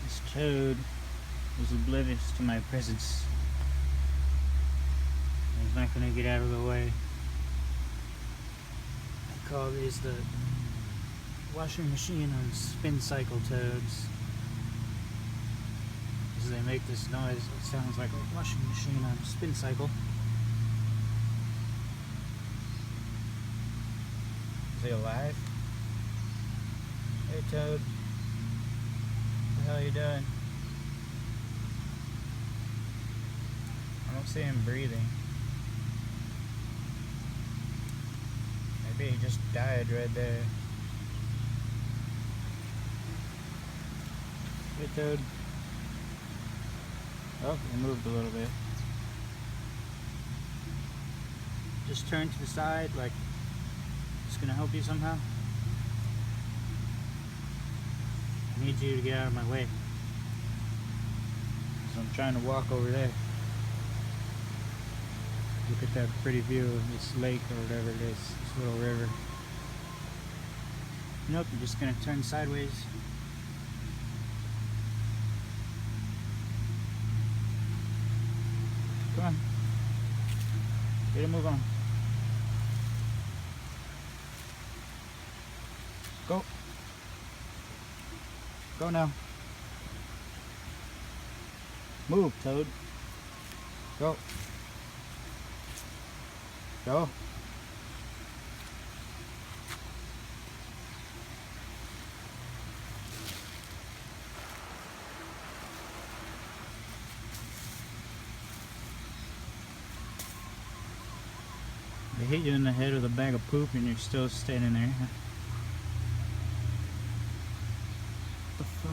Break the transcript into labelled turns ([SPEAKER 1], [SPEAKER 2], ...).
[SPEAKER 1] This toad was oblivious to my presence. He's not going to get out of the way. I call these the washing machine on spin cycle toads. As they make this noise, it sounds like a washing machine on a spin cycle. Is he alive? Hey toad. What the hell are you doing? I don't see him breathing. Maybe he just died right there. Hey toad. Oh, he moved a little bit. Just turn to the side, like it's gonna help you somehow. I need you to get out of my way. So I'm trying to walk over there. Look at that pretty view of this lake or whatever it is, this little river. Nope, I'm just gonna turn sideways. Come on. Get a move on. Go. Go now. Move, toad. Go. Go. They hit you in the head with a bag of poop and you're still standing there. What the fuck?